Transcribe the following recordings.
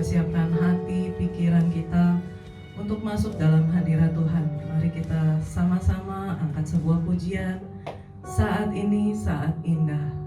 mempersiapkan hati, pikiran kita untuk masuk dalam hadirat Tuhan. Mari kita sama-sama angkat sebuah pujian. Saat ini saat indah.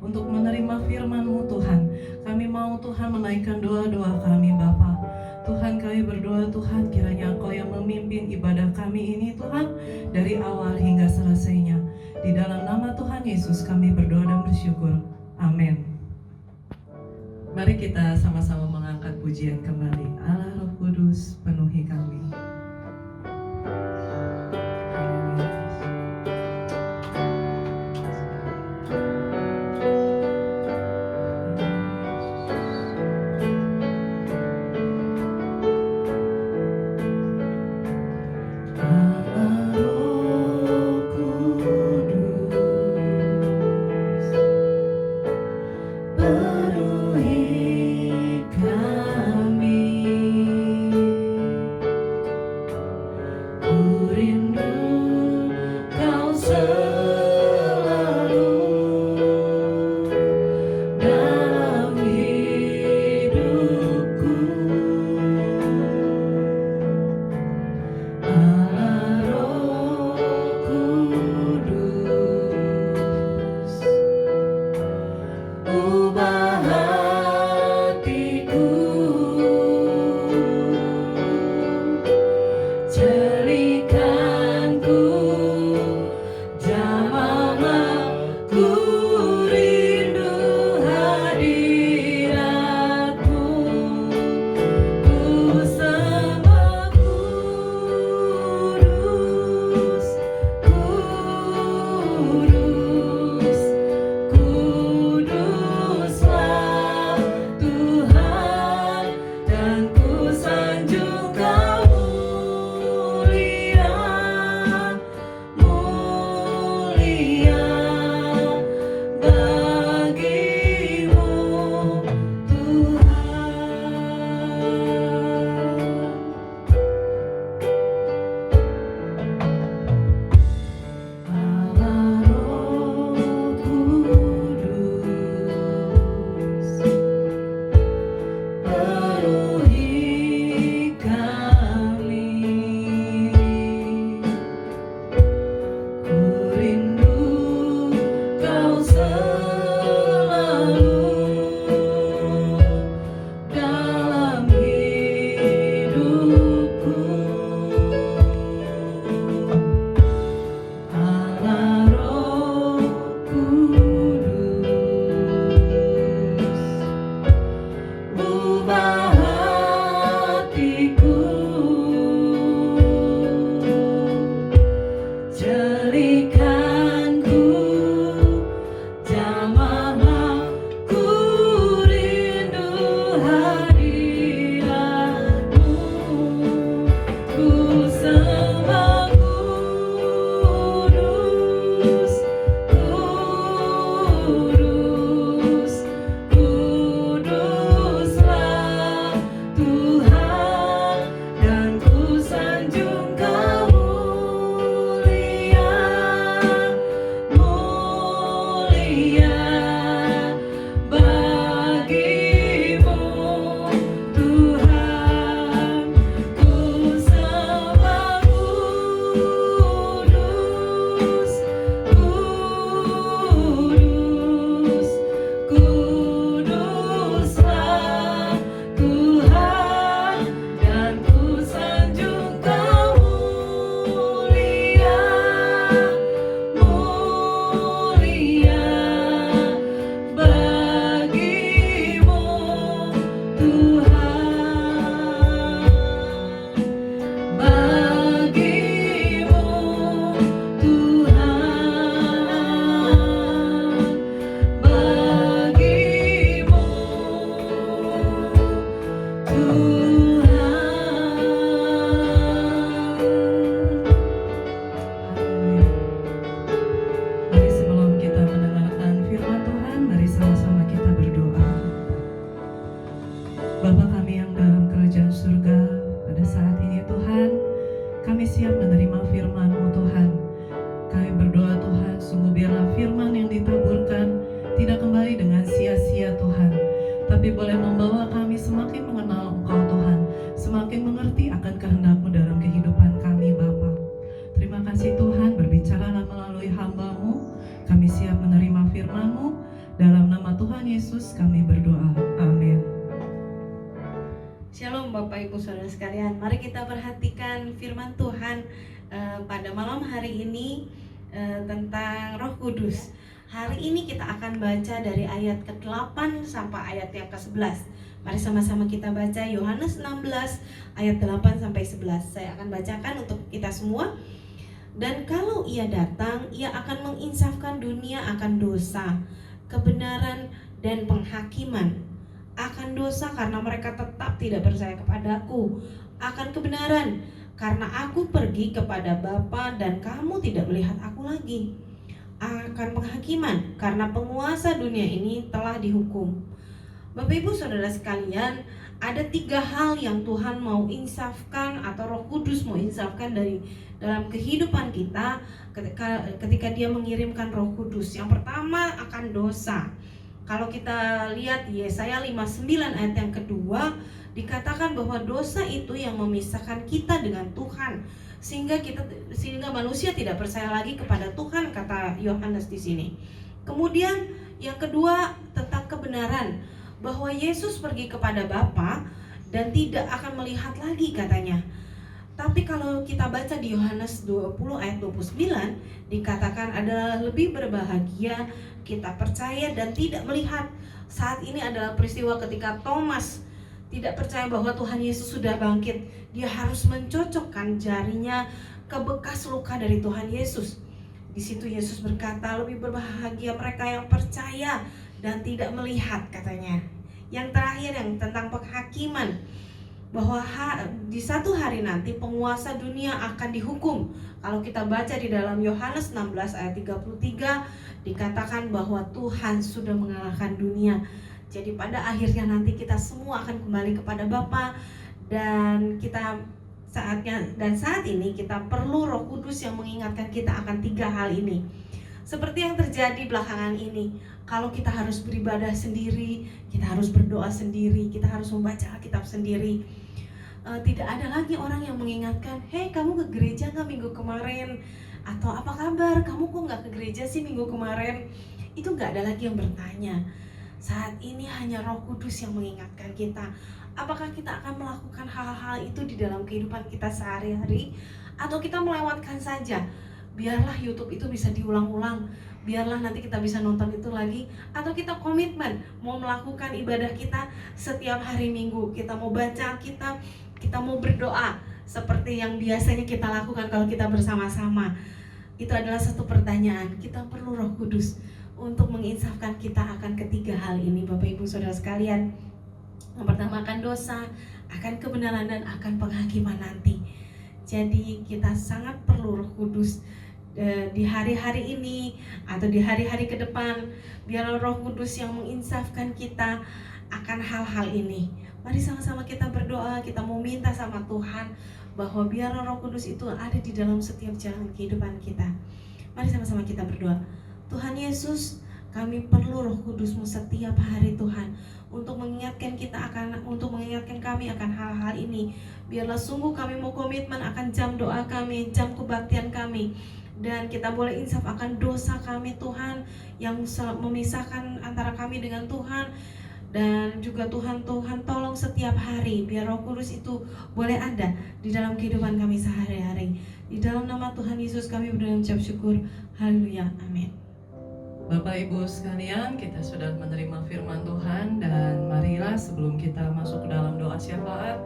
untuk menerima firman-Mu Tuhan. Kami mau Tuhan menaikkan doa-doa kami Bapa. Tuhan, kami berdoa Tuhan, kiranya Engkau yang memimpin ibadah kami ini Tuhan, dari awal hingga selesainya. Di dalam nama Tuhan Yesus kami berdoa dan bersyukur. Amin. Mari kita sama-sama mengangkat pujian kembali. Allah Roh Kudus penuhi kami. kasih Tuhan, berbicaralah melalui hamba-Mu. Kami siap menerima firman-Mu dalam Shalom Bapak Ibu Saudara sekalian. Mari kita perhatikan firman Tuhan pada malam hari ini tentang Roh Kudus. Hari ini kita akan baca dari ayat ke-8 sampai ayat yang ke-11. Mari sama-sama kita baca Yohanes 16 ayat 8 sampai 11. Saya akan bacakan untuk kita semua. Dan kalau Ia datang, Ia akan menginsafkan dunia akan dosa, kebenaran dan penghakiman. Akan dosa karena mereka tetap tidak percaya kepadaku, akan kebenaran karena aku pergi kepada Bapa dan kamu tidak melihat aku lagi, akan penghakiman karena penguasa dunia ini telah dihukum. Bapak Ibu Saudara sekalian, ada 3 hal yang Tuhan mau insafkan atau Roh Kudus mau insafkan dari dalam kehidupan kita ketika Dia mengirimkan Roh Kudus. Yang pertama akan dosa. Kalau kita lihat Yesaya 59 ayat yang kedua, dikatakan bahwa dosa itu yang memisahkan kita dengan Tuhan, sehingga manusia tidak percaya lagi kepada Tuhan, kata Yohanes di sini. Kemudian yang kedua tentang kebenaran, bahwa Yesus pergi kepada Bapa dan tidak akan melihat lagi katanya. Tapi kalau kita baca di Yohanes 20 ayat 29, dikatakan adalah lebih berbahagia kita percaya dan tidak melihat. Saat ini adalah peristiwa ketika Thomas tidak percaya bahwa Tuhan Yesus sudah bangkit. Dia harus mencocokkan jarinya ke bekas luka dari Tuhan Yesus. Di situ Yesus berkata, lebih berbahagia mereka yang percaya dan tidak melihat, katanya. Yang terakhir yang tentang penghakiman, bahwa di satu hari nanti penguasa dunia akan dihukum. Kalau kita baca di dalam Yohanes 16 ayat 33, dikatakan bahwa Tuhan sudah mengalahkan dunia. Jadi pada akhirnya nanti kita semua akan kembali kepada Bapa, dan saat ini kita perlu Roh Kudus yang mengingatkan kita akan 3 hal ini. Seperti yang terjadi belakangan ini, kalau kita harus beribadah sendiri, kita harus berdoa sendiri, kita harus membaca Alkitab sendiri. Tidak ada lagi orang yang mengingatkan, hei kamu ke gereja gak minggu kemarin? Atau apa kabar, kamu kok gak ke gereja sih minggu kemarin? Itu gak ada lagi yang bertanya. Saat ini hanya Roh Kudus yang mengingatkan kita. Apakah kita akan melakukan hal-hal itu di dalam kehidupan kita sehari-hari, atau kita melewatkan saja? Biarlah YouTube itu bisa diulang-ulang, biarlah nanti kita bisa nonton itu lagi. Atau kita komitmen mau melakukan ibadah kita setiap hari Minggu. Kita mau baca Alkitab, kita mau berdoa seperti yang biasanya kita lakukan kalau kita bersama-sama. Itu adalah satu pertanyaan. Kita perlu Roh Kudus untuk menginsafkan kita akan ketiga hal ini, Bapak Ibu Saudara sekalian. Yang pertama akan dosa, akan kebenaran, dan akan penghakiman nanti. Jadi kita sangat perlu Roh Kudus di hari-hari ini atau di hari-hari ke depan. Biarlah Roh Kudus yang menginsafkan kita akan hal-hal ini. Mari sama-sama kita berdoa, kita mau minta sama Tuhan bahwa biarlah Roh Kudus itu ada di dalam setiap jalan kehidupan kita. Mari sama-sama kita berdoa. Tuhan Yesus, kami perlu Roh Kudus-Mu setiap hari Tuhan, untuk mengingatkan kami akan hal-hal ini. Biarlah sungguh kami mau komitmen akan jam doa kami, jam kebaktian kami, dan kita boleh insaf akan dosa kami Tuhan yang memisahkan antara kami dengan Tuhan. Dan juga Tuhan tolong setiap hari biar Roh Kudus itu boleh ada di dalam kehidupan kami sehari-hari. Di dalam nama Tuhan Yesus kami berdoa mengucap syukur. Haleluya, amin. Bapak Ibu sekalian, kita sudah menerima firman Tuhan, dan marilah sebelum kita masuk ke dalam doa syafaat,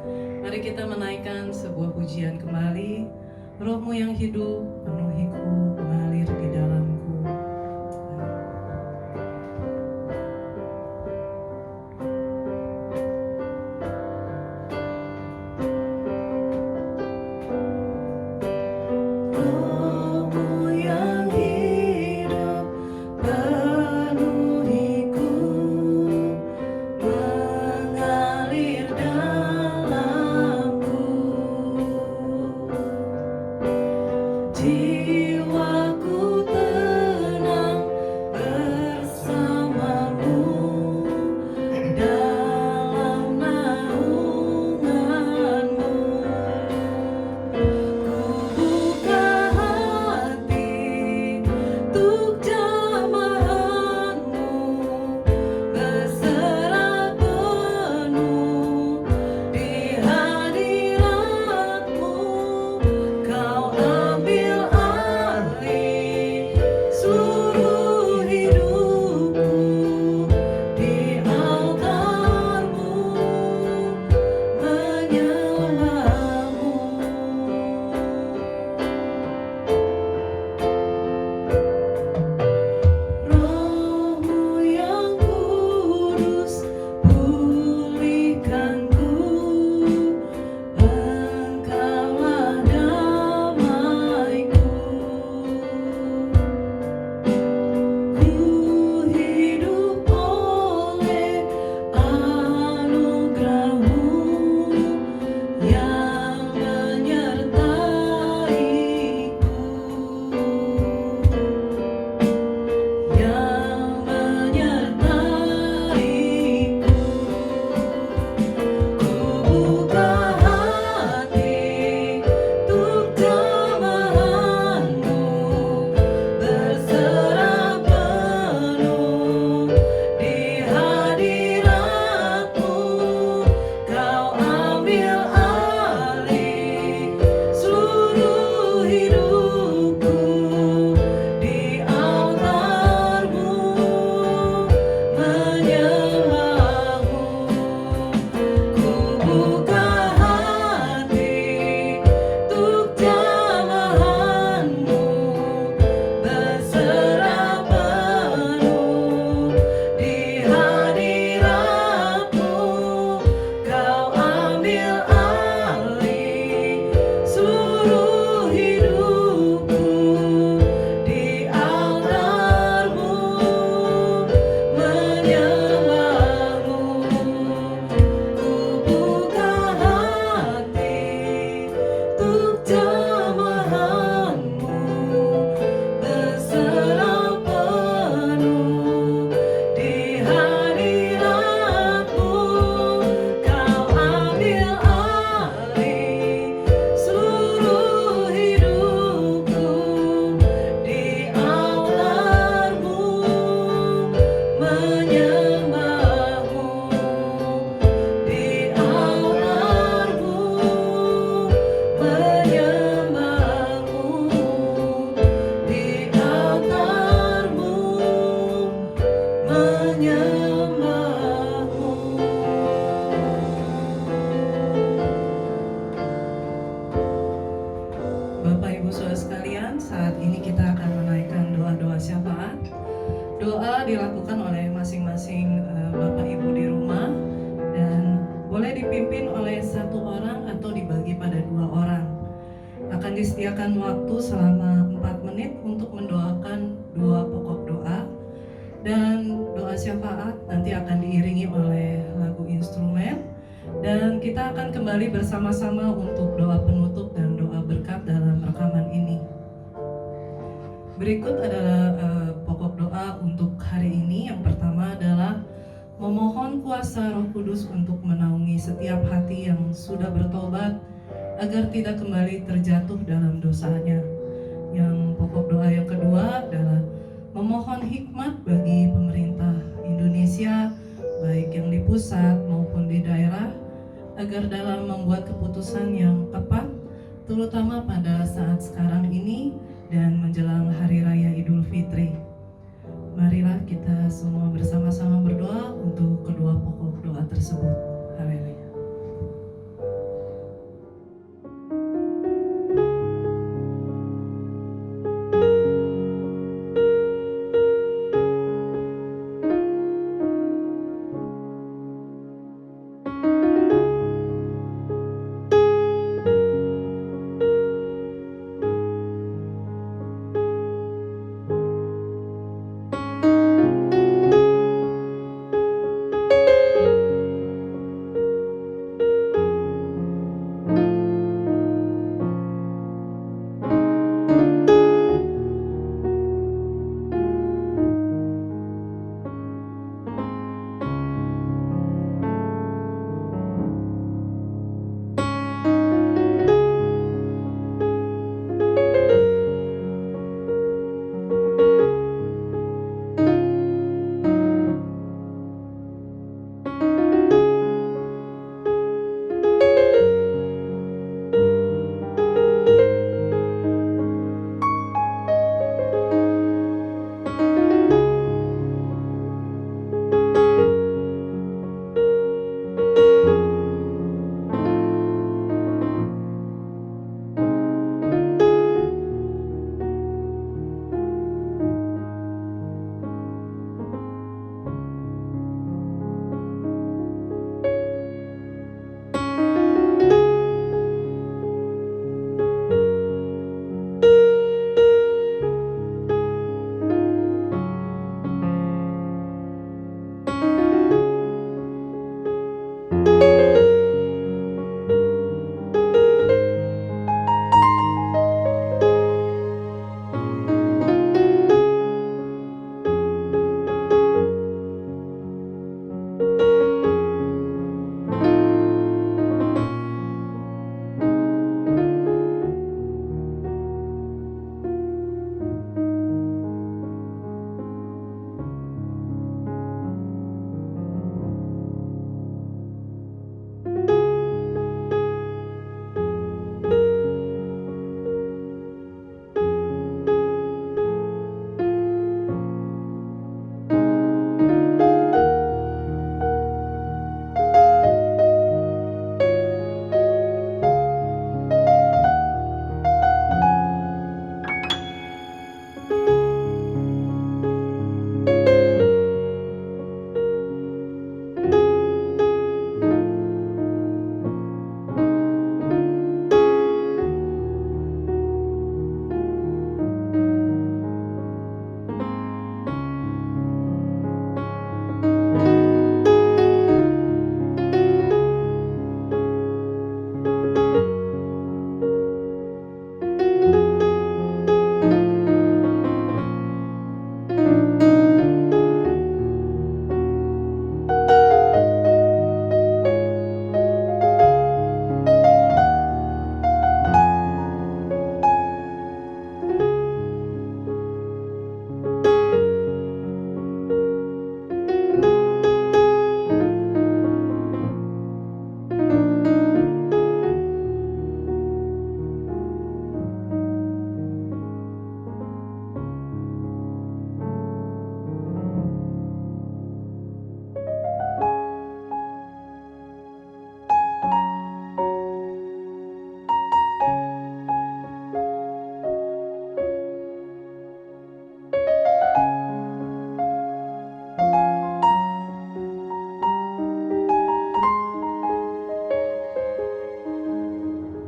mari kita menaikkan sebuah pujian kembali. Roh-Mu yang hidup, penuhiku, mengalir di dalamku. Jiwaku disediakan waktu selama 4 menit untuk mendoakan 2 pokok doa. Dan doa syafaat nanti akan diiringi oleh lagu instrumen. Dan kita akan kembali bersama-sama untuk doa penutup dan doa berkat dalam rekaman ini. Berikut adalah pokok doa untuk hari ini. Yang pertama adalah memohon kuasa Roh Kudus untuk menaungi setiap hati yang sudah bertobat agar tidak kembali terjatuh dalam dosanya. Yang pokok doa yang kedua adalah memohon hikmat bagi pemerintah Indonesia, baik yang di pusat maupun di daerah, agar dalam membuat keputusan yang tepat, terutama pada saat sekarang ini dan menjelang Hari Raya Idul Fitri. Marilah kita semua bersama-sama berdoa untuk kedua pokok doa tersebut. Haleluya.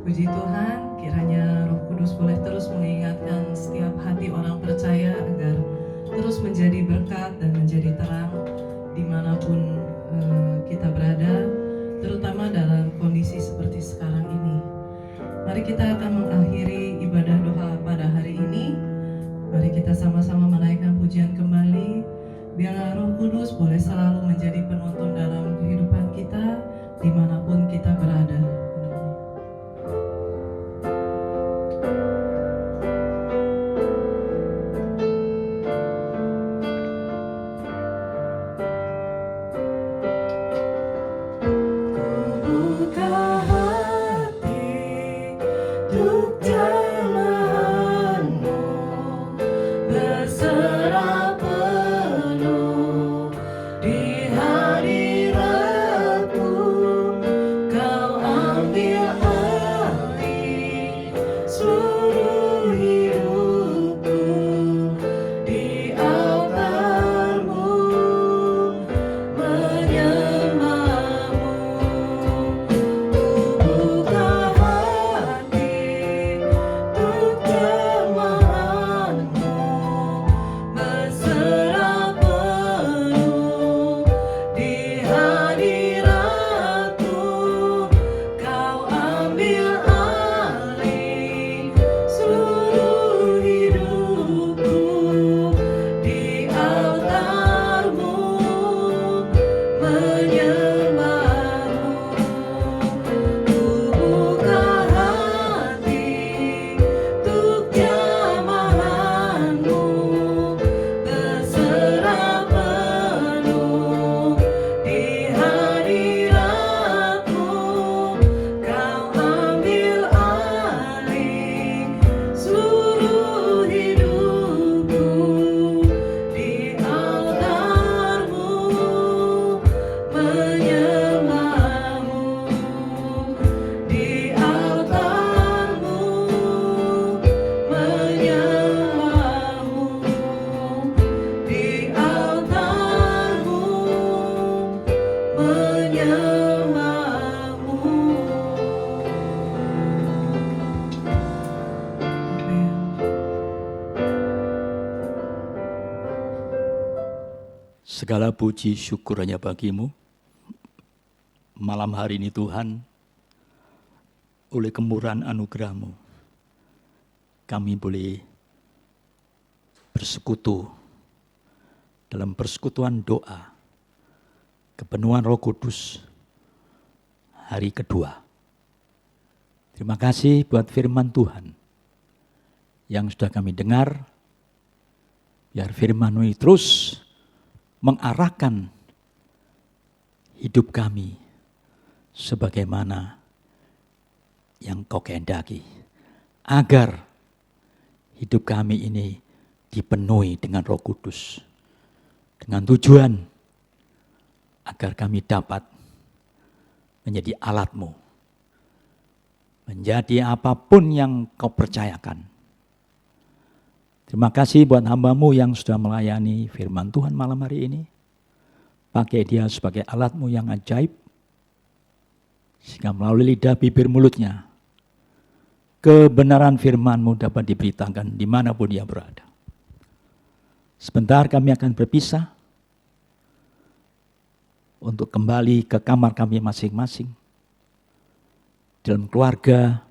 Puji Tuhan, kiranya Roh Kudus Kudus boleh terus mengingatkan setiap hati orang percaya agar terus menjadi berkat dan menjadi terang dimanapun kita berada, terutama dalam kondisi seperti sekarang ini. Mari kita akan mengakhiri ibadah doa pada hari ini. Mari kita sama-sama menaikkan pujian kembali. Biarlah Roh Kudus boleh selalu menjadi penuntun dalam kehidupan kita dimanapun kita berada. Segala puji syukur hanya bagimu. Malam hari ini Tuhan, oleh kemurahan anugerah-Mu, kami boleh bersekutu dalam persekutuan doa, kepenuhan Roh Kudus, hari kedua. Terima kasih buat firman Tuhan yang sudah kami dengar. Biar firman-Mu terus mengarahkan hidup kami sebagaimana yang Kau kehendaki, agar hidup kami ini dipenuhi dengan Roh Kudus, dengan tujuan agar kami dapat menjadi alat-Mu, menjadi apapun yang Kau percayakan. Terima kasih buat hamba-Mu yang sudah melayani firman Tuhan malam hari ini. Pakai dia sebagai alat-Mu yang ajaib, sehingga melalui lidah bibir mulutnya, kebenaran firman-Mu dapat diberitakan dimanapun dia berada. Sebentar kami akan berpisah untuk kembali ke kamar kami masing-masing. Dalam keluarga,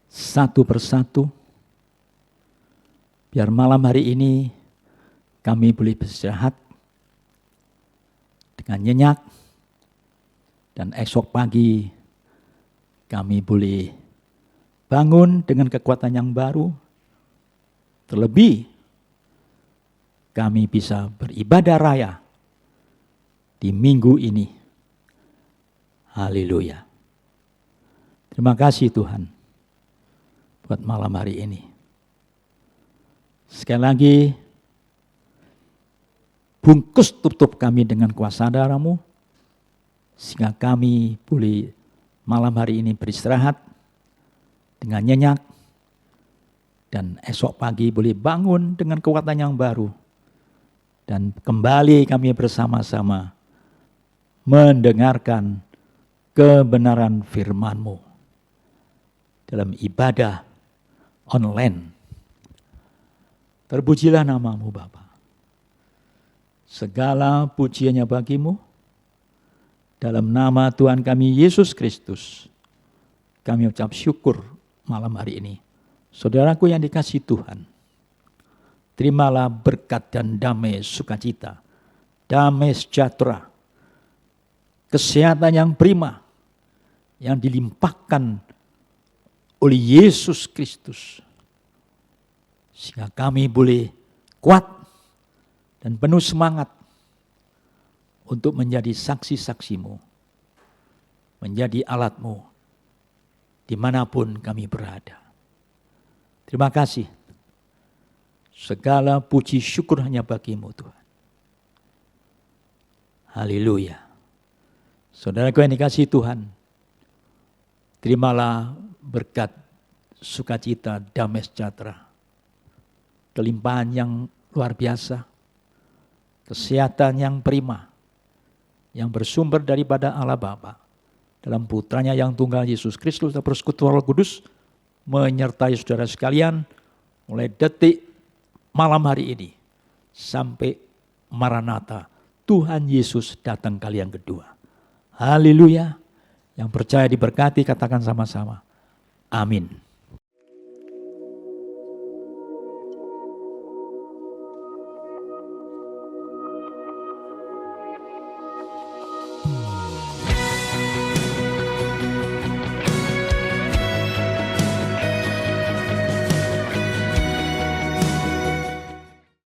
satu persatu. Biar malam hari ini kami boleh beristirahat dengan nyenyak, dan esok pagi kami boleh bangun dengan kekuatan yang baru. Terlebih kami bisa beribadah raya di minggu ini. Haleluya. Terima kasih Tuhan buat malam hari ini. Sekali lagi, bungkus tutup kami dengan kuasa darah-Mu, sehingga kami boleh malam hari ini beristirahat dengan nyenyak, dan esok pagi boleh bangun dengan kekuatan yang baru, dan kembali kami bersama-sama mendengarkan kebenaran firman-Mu dalam ibadah online. Terpujilah namamu Bapa. Segala pujiannya bagimu. Dalam nama Tuhan kami Yesus Kristus, kami ucap syukur malam hari ini. Saudaraku yang dikasihi Tuhan, terimalah berkat dan damai sukacita, damai sejahtera, kesehatan yang prima, yang dilimpahkan oleh Yesus Kristus. Sehingga kami boleh kuat dan penuh semangat untuk menjadi saksi-saksimu, menjadi alatmu, dimanapun kami berada. Terima kasih. Segala puji syukur hanya bagimu Tuhan. Haleluya. Saudaraku yang dikasihi Tuhan, terimalah berkat sukacita, damai sejahtera, kelimpahan yang luar biasa, kesehatan yang prima, yang bersumber daripada Allah Bapa dalam putranya yang tunggal Yesus Kristus dan persekutuan Roh Kudus menyertai saudara sekalian mulai detik malam hari ini sampai Maranatha, Tuhan Yesus datang kali yang kedua. Haleluya. Yang percaya diberkati katakan sama-sama. Amin.